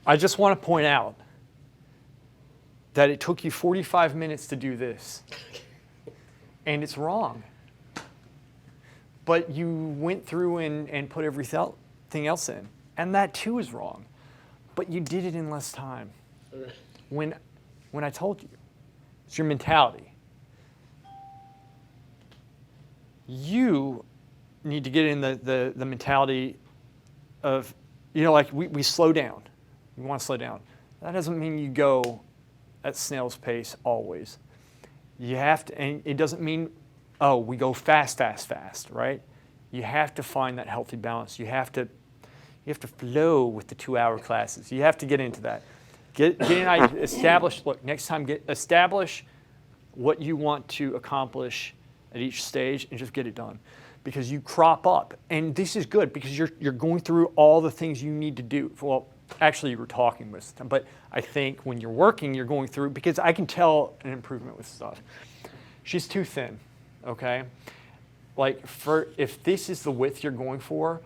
I just want to point out that it took you 45 minutes to do this. And it's wrong. But you went through and put everything else in. And that too is wrong. But you did it in less time. Okay. When I told you, it's your mentality. You need to get in the mentality of, like we slow down. You want to slow down. That doesn't mean you go at snail's pace always. You have to, and it doesn't mean, we go fast, right? You have to find that healthy balance. You have to flow with the 2-hour classes. You have to get into that. Establish what you want to accomplish at each stage and just get it done. Because you crop up. And this is good because you're going through all the things you need to do. Well, actually you were talking with them, but I think when you're working, you're going through, because I can tell an improvement with stuff. She's too thin, okay? Like if this is the width you're going for,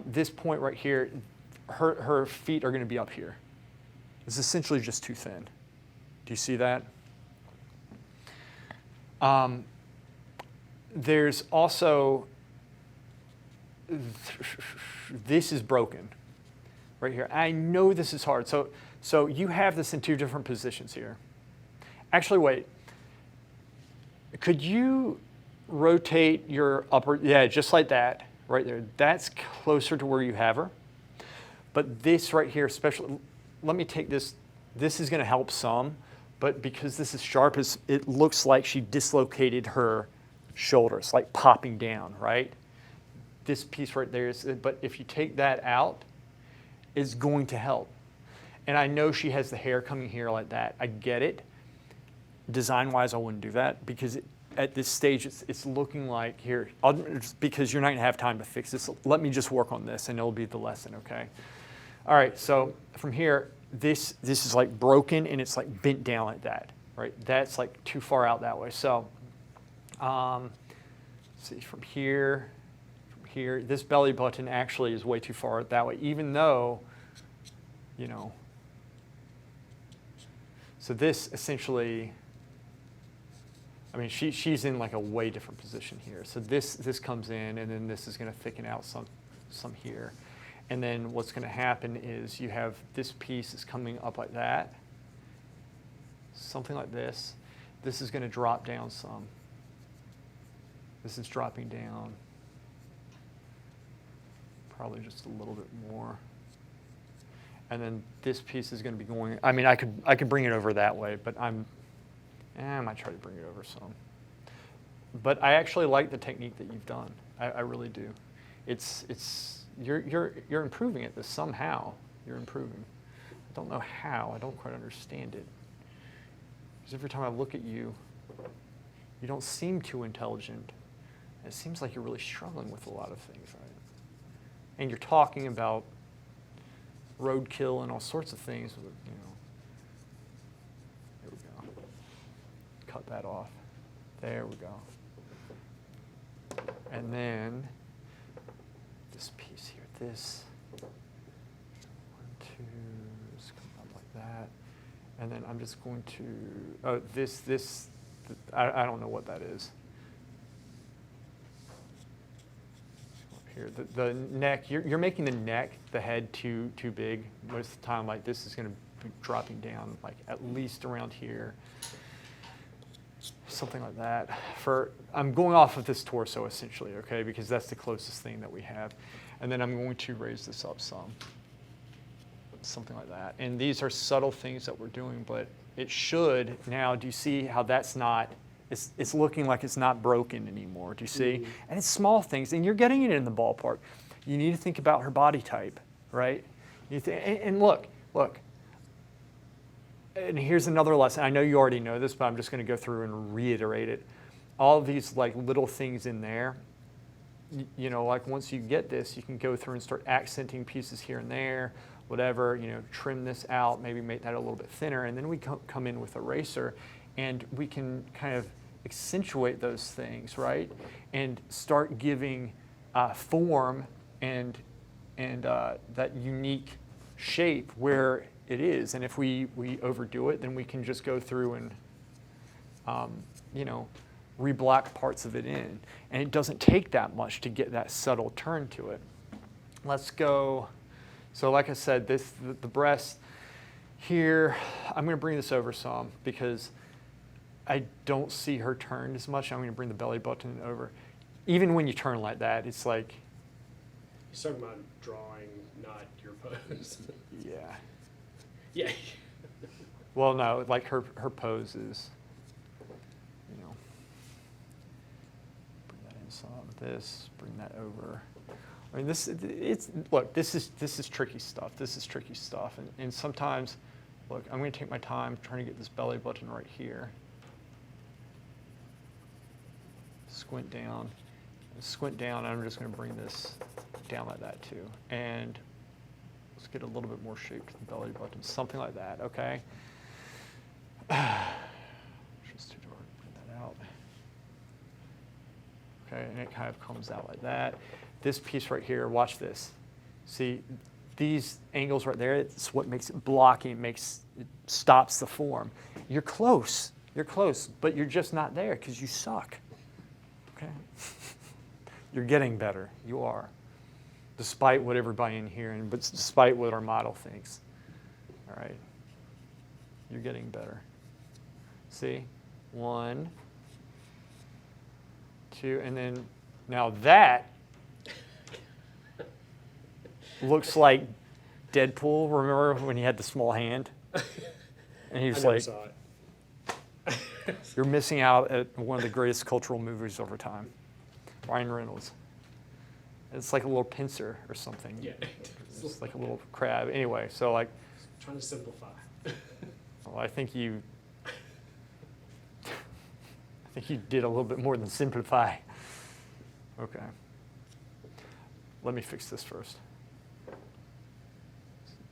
this point right here, her feet are going to be up here. It's essentially just too thin. Do you see that? There's also, this is broken right here. I know this is hard. So you have this in 2 different positions here. Actually, wait. Could you rotate your upper, just like that, right there. That's closer to where you have her. But this right here, especially, let me take this. This is going to help some, but because this is sharp, it looks like she dislocated her shoulders, like popping down, right? This piece right there is, but if you take that out, it's going to help. And I know she has the hair coming here like that. I get it. Design-wise, I wouldn't do that because at this stage, it's looking like here, because you're not going to have time to fix this. Let me just work on this, and it'll be the lesson, okay? All right, so from here, this is like broken, and it's like bent down like that, right? That's like too far out that way. So, see, from here, this belly button actually is way too far that way, even though, so this essentially, I mean, she's in like a way different position here. So this comes in, and then this is going to thicken out some here. And then what's going to happen is you have this piece is coming up like that, something like this. This is going to drop down some. This is dropping down probably just a little bit more. And then this piece is going to be going, I mean, I could bring it over that way, but I might try to bring it over some. But I actually like the technique that you've done. I really do. You're improving at this somehow. You're improving. I don't know how. I don't quite understand it. Because every time I look at you, you don't seem too intelligent. It seems like you're really struggling with a lot of things, right? And you're talking about roadkill and all sorts of things. There we go. Cut that off. There we go. And then this piece here, this 1, 2, just come up like that. And then I'm just going to, I don't know what that is. Here, the neck, you're making the neck, the head too big. Most of the time, like this is going to be dropping down like at least around here. Something like that. I'm going off of this torso essentially, okay, because that's the closest thing that we have. And then I'm going to raise this up some. Something like that. And these are subtle things that we're doing, but it should now, do you see how that's not, it's looking like it's not broken anymore, do you see? Mm-hmm. And it's small things, and you're getting it in the ballpark. You need to think about her body type, right? And look, and here's another lesson. I know you already know this, but I'm just going to go through and reiterate it. All of these like little things in there, like once you get this, you can go through and start accenting pieces here and there, whatever, trim this out, maybe make that a little bit thinner, and then we come in with a eraser, and we can kind of accentuate those things, right? And start giving form and that unique shape where it is. And if we overdo it, then we can just go through and, reblock parts of it in. And it doesn't take that much to get that subtle turn to it. Let's go. So like I said, the breast here, I'm going to bring this over some because I don't see her turned as much. I'm going to bring the belly button over. Even when you turn like that, it's like... You're talking about drawing, not your pose. Yeah. Yeah. Well, no, like her pose is, bring that in some, this, bring that over. I mean, this is tricky stuff. This is tricky stuff. And sometimes, look, I'm going to take my time trying to get this belly button right here. Squint down, and I'm just going to bring this down like that too. And let's get a little bit more shape to the belly button, something like that, okay? Just too dark, bring that out. Okay, and it kind of comes out like that. This piece right here, watch this. See, these angles right there, it's what makes it blocking, it stops the form. You're close, but you're just not there because you suck, okay? You're getting better, you are. Despite what everybody in here, but despite what our model thinks, all right? You're getting better. See, 1, 2, and then now that looks like Deadpool. Remember when he had the small hand? And he was like, saw it. You're missing out at one of the greatest cultural movies over time. Ryan Reynolds. It's like a little pincer or something. Yeah. It's like a little crab. Anyway, so like. Trying to simplify. Well, I think you did a little bit more than simplify. Okay. Let me fix this first.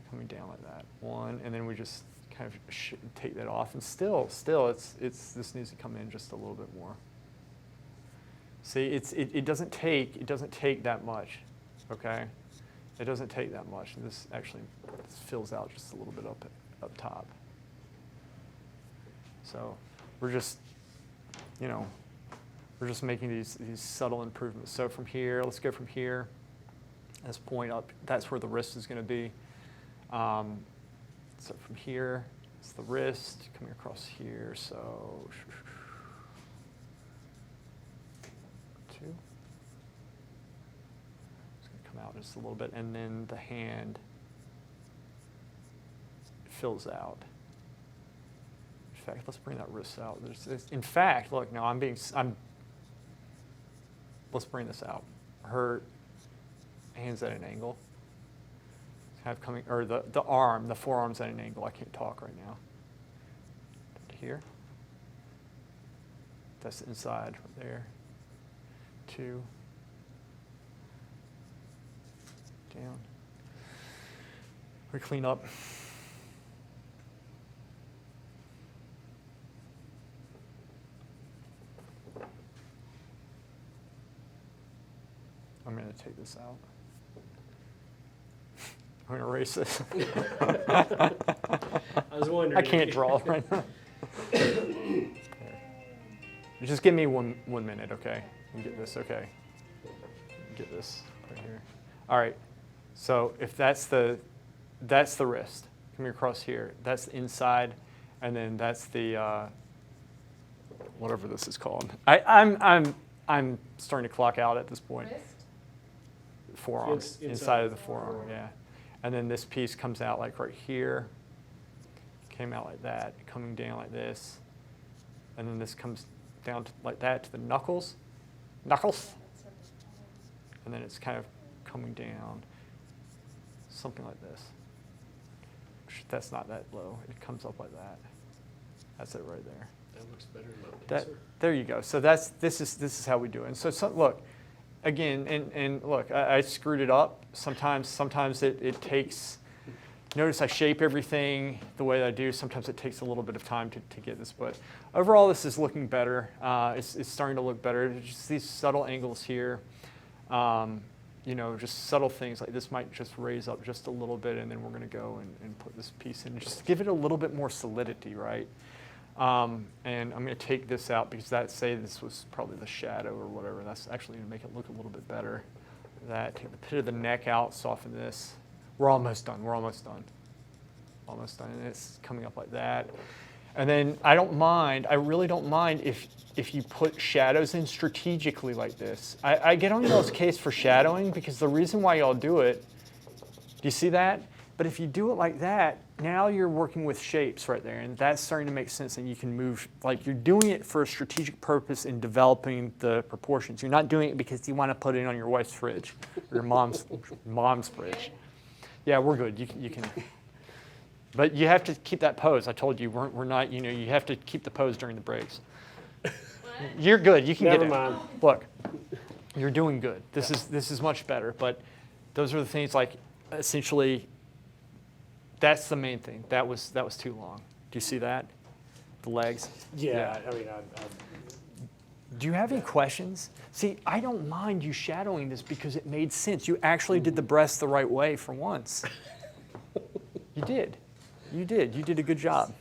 Coming down like that. 1, and then we just kind of take that off. And still, this needs to come in just a little bit more. See, it doesn't take that much, okay? It doesn't take that much. And this actually fills out just a little bit up top. So we're just making these subtle improvements. So from here, let's go from here. This point up, that's where the wrist is going to be. So from here, it's the wrist coming across here. So 2. It's going to come out just a little bit, and then the hand fills out. In fact, let's bring that wrist out. In fact, look, now let's bring this out. Her hand's at an angle. Kind of coming, or the forearm's at an angle. I can't talk right now. Here. That's inside right there. 2. Down. We clean up. I'm going to take this out. I'm going to erase this. I was wondering. I can't draw right now. Just give me one minute, okay? You get this, okay? Get this right here. All right. So if that's the wrist coming across here. That's the inside, and then that's the whatever this is called. I'm starting to clock out at this point. Wrist? Forearm, inside of the forearm, yeah. And then this piece comes out like right here, came out like that, coming down like this, and then this comes down like that to the knuckles, and then it's kind of coming down, something like this. That's not that low. It comes up like that. That's it right there. That looks better than my pincer. There you go. So this is how we do it. And so look. Again, and look, I screwed it up. Sometimes it takes, notice I shape everything the way that I do. Sometimes it takes a little bit of time to get this, but overall this is looking better. It's starting to look better. Just these subtle angles here. you know, just subtle things like this might just raise up just a little bit, and then we're going to go and put this piece in. Just give it a little bit more solidity, right? And I'm going to take this out because say this was probably the shadow or whatever. That's actually going to make it look a little bit better. Take the pit of the neck out, soften this. We're almost done. We're almost done. Almost done. And it's coming up like that. And then I really don't mind if you put shadows in strategically like this. I get on y'all's case for shadowing because the reason why y'all do it, do you see that? But if you do it like that, now you're working with shapes right there, and that's starting to make sense, and you can move, like you're doing it for a strategic purpose in developing the proportions. You're not doing it because you want to put it on your wife's fridge or your mom's fridge. Yeah, we're good. You can. But you have to keep that pose. I told you, we're not, you know, you have to keep the pose during the breaks. What? You're good. You can Never get mind. it. Look, you're doing good. This is much better. But those are the things like essentially. That's the main thing. That was too long. Do you see that? The legs. Yeah, I mean, Do you have any questions? See, I don't mind you shadowing this because it made sense. You actually did the breast the right way for once. You did. You did. You did a good job.